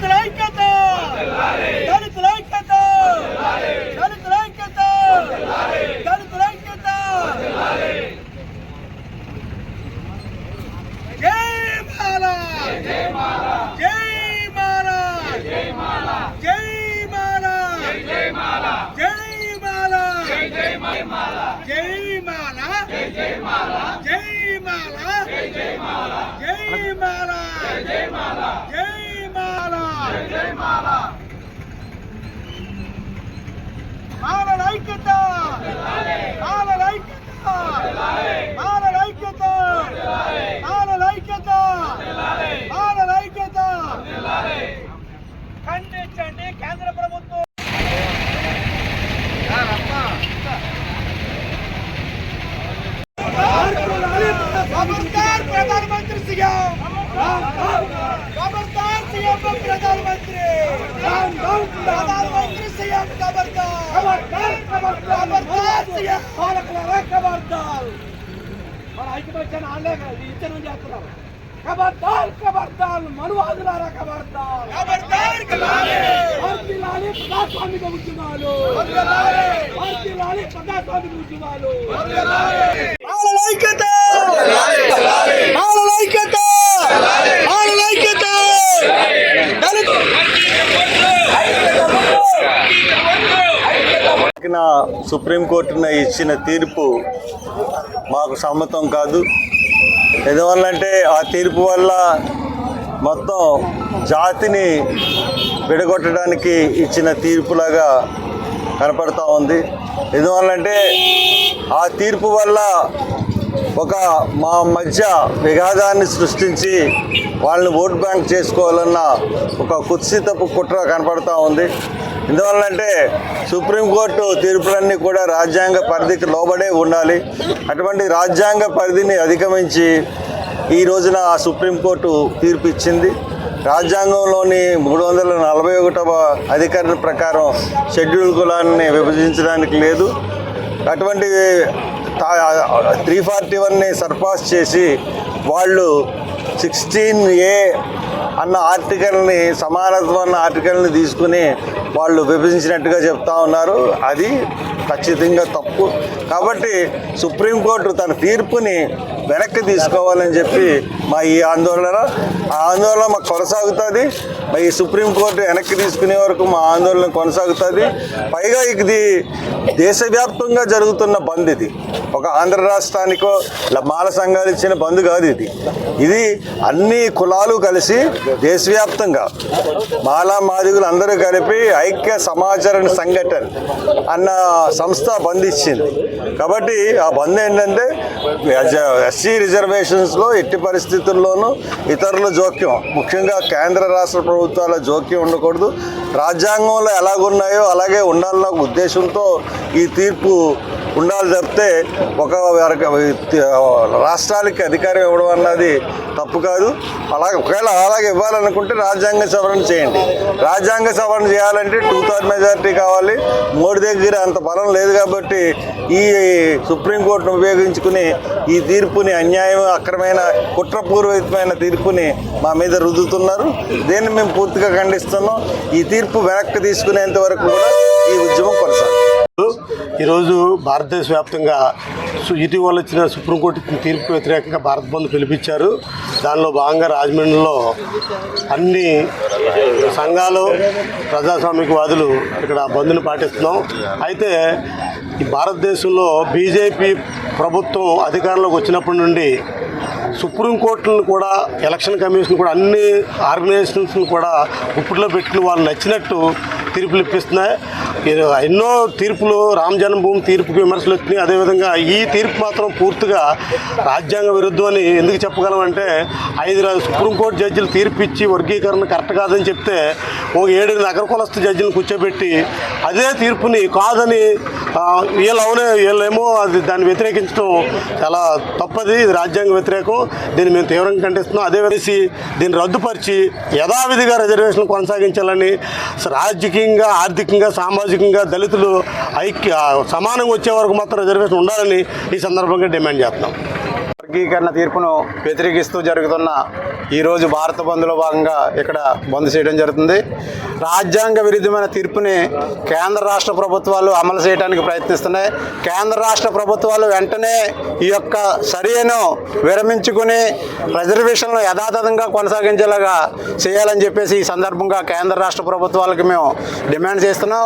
దళితుల ఐక్యత దళితుల ఐక్యత దళితుల ఐక్యత దళితుల ఐక్యత జై మాలా జై మాలా జై మాలా జై మాలా జై మాలా జై మాలా జై మాలా జై మాలా జై మాలా జై మాలా జై మాలా జై మాలా జై మాలా జై మాలా జై మాలా జై మాలా మాలల ఐక్యత మాలల ఐక్యత మాలల ఐక్యత మాలల ఐక్యత మాలల ఐక్యత ఖండించండి కేంద్ర ప్రభుత్వం खबरदार प्रधानमंत्री सीएम खबरदार सीएम प्रधानमंत्री सीएम खबरदार सीएम खबरदार खबरदार खबरदार मनुवाదులారా खबरदार खबरदार వర్ధిల్లాలి ప్రజాస్వామిక ఉద్యమాలు వర్ధిల్లాలి ప్రజాస్వామిక ఉద్యమాలు మాలల ఐక్యత మాలల ఐక్యత మాలల ఐక్యత సుప్రీంకోర్టున ఇచ్చిన తీర్పు మాకు సమ్మతం కాదు. ఎందువల్లంటే ఆ తీర్పు వల్ల మొత్తం జాతిని విడగొట్టడానికి ఇచ్చిన తీర్పులాగా కనపడతా ఉంది. ఎందువల్లంటే ఆ తీర్పు వల్ల మా మధ్య విఘాదాన్ని సృష్టించి వాళ్ళని ఓట్ బ్యాంక్ చేసుకోవాలన్న ఒక కుత్సితపు కుట్ర కనపడతా ఉంది. ఎందువల్లంటే సుప్రీంకోర్టు తీర్పులన్నీ కూడా రాజ్యాంగ పరిధికి లోబడే ఉండాలి. అటువంటి రాజ్యాంగ పరిధిని అధిగమించి ఈ రోజున ఆ సుప్రీంకోర్టు తీర్పు ఇచ్చింది. రాజ్యాంగంలోని 341వ అధికరణ ప్రకారం షెడ్యూల్ కులాన్ని విభజించడానికి లేదు. అటువంటి 341ని సర్పాస్ చేసి వాళ్ళు 16A అన్న ఆర్టికల్ని, సమానత్వం అన్న ఆర్టికల్ని తీసుకుని వాళ్ళు విభజించినట్టుగా చెప్తా ఉన్నారు. అది ఖచ్చితంగా తప్పు. కాబట్టి సుప్రీంకోర్టు తన తీర్పుని వెనక్కి తీసుకోవాలని చెప్పి మా ఈ ఆందోళన మాకు కొనసాగుతుంది. ఈ సుప్రీంకోర్టు వెనక్కి తీసుకునే వరకు మా ఆందోళన కొనసాగుతుంది. పైగా ఇది దేశవ్యాప్తంగా జరుగుతున్న బంద్. ఇది ఒక ఆంధ్ర రాష్ట్రానికో మాల సంఘాలు ఇచ్చిన బంద్ కాదు. ఇది అన్ని కులాలు కలిసి దేశవ్యాప్తంగా మాలా మాదిగులు అందరూ కలిపి ఐక్య సమాచరణ సంఘటన అన్న సంస్థ బంద్ ఇచ్చింది. కాబట్టి ఆ బంద్ ఏంటంటే ఎస్సీ రిజర్వేషన్స్లో ఎట్టి పరిస్థితుల్లోనూ ఇతరుల జోక్యం, ముఖ్యంగా కేంద్ర రాష్ట్ర ప్రభుత్వాల జోక్యం ఉండకూడదు. రాజ్యాంగంలో ఎలాగున్నాయో అలాగే ఉండాలన్న ఉద్దేశంతో ఈ తీర్పు ఉండాలి తప్పితే ఒక రాష్ట్రాలకి అధికారం ఇవ్వడం అన్నది తప్పు కాదు. ఒకవేళ అలాగే ఇవ్వాలనుకుంటే రాజ్యాంగ సవరణ చేయండి. రాజ్యాంగ సవరణ చేయాలంటే 2/3 మెజారిటీ కావాలి. మోడీ దగ్గర అంత బలం లేదు. కాబట్టి ఈ సుప్రీంకోర్టును ఉపయోగించుకుని ఈ తీర్పుని అన్యాయం, అక్రమైన, కుట్రపూర్వకమైన తీర్పుని మా మీద రుద్దుతున్నారు. దీన్ని మేము పూర్తిగా ఖండిస్తున్నాం. ఈ తీర్పు వెనక్కి తీసుకునేంత వరకు కూడా ఈ ఉద్యమం కొనసాగుతుంది. ఈరోజు భారతదేశ వ్యాప్తంగా ఇటీవల వచ్చిన సుప్రీంకోర్టు తీర్పు వ్యతిరేకంగా భారత్ బంద్ పిలిపించారు. దానిలో భాగంగా రాజమండ్రిలో అన్ని సంఘాలు, ప్రజాస్వామికవాదులు ఇక్కడ బంద్ను పాటిస్తున్నాం. అయితే ఈ భారతదేశంలో బీజేపీ ప్రభుత్వం అధికారంలోకి వచ్చినప్పటి నుండి సుప్రీంకోర్టులను కూడా, ఎలక్షన్ కమిషన్ కూడా, అన్ని ఆర్గనైజేషన్స్ని కూడా గుప్పిట్లో పెట్టుకుని వాళ్ళు నచ్చినట్టు తీర్పులు ఇప్పిస్తున్నాయి. ఎన్నో తీర్పులు, రామ జన్మభూమి తీర్పుకి విమర్శలు వచ్చినాయి. అదేవిధంగా ఈ తీర్పు మాత్రం పూర్తిగా రాజ్యాంగ విరుద్ధం అని ఎందుకు చెప్పగలమంటే 5 సుప్రీంకోర్టు జడ్జిలు తీర్పు ఇచ్చి వర్గీకరణ కరెక్ట్ కాదని చెప్తే ఒక 7 నగర కులస్థ జడ్జిలను కూర్చోబెట్టి అదే తీర్పుని కాదని వీళ్ళేమో దాన్ని వ్యతిరేకించడం చాలా తప్పది. ఇది రాజ్యాంగ వ్యతిరేకం. దీన్ని మేము తీవ్రంగా ఖండిస్తున్నాం. అదేవిధంగా దీన్ని రద్దుపరిచి యథావిధిగా రిజర్వేషన్లు కొనసాగించాలని, రాజకీయంగా, ఆర్థికంగా, సామాజికంగా దళితులు సమానంగా వచ్చే వరకు మాత్రం రిజర్వేషన్ ఉండాలని ఈ సందర్భంగా డిమాండ్ చేస్తున్నాం. వర్గీకరణ తీర్పును వ్యతిరేకిస్తూ జరుగుతున్న ఈరోజు భారత బంద్లో భాగంగా ఇక్కడ బంద్ చేయడం జరుగుతుంది. రాజ్యాంగ విరుద్ధమైన తీర్పుని కేంద్ర రాష్ట్ర ప్రభుత్వాలు అమలు చేయడానికి ప్రయత్నిస్తున్నాయి. కేంద్ర రాష్ట్ర ప్రభుత్వాలు వెంటనే ఈ యొక్క చర్యను విరమించుకుని రిజర్వేషన్లు యథాతథంగా కొనసాగించేలాగా చేయాలని చెప్పేసి ఈ సందర్భంగా కేంద్ర రాష్ట్ర ప్రభుత్వాలకు మేము డిమాండ్ చేస్తున్నాం.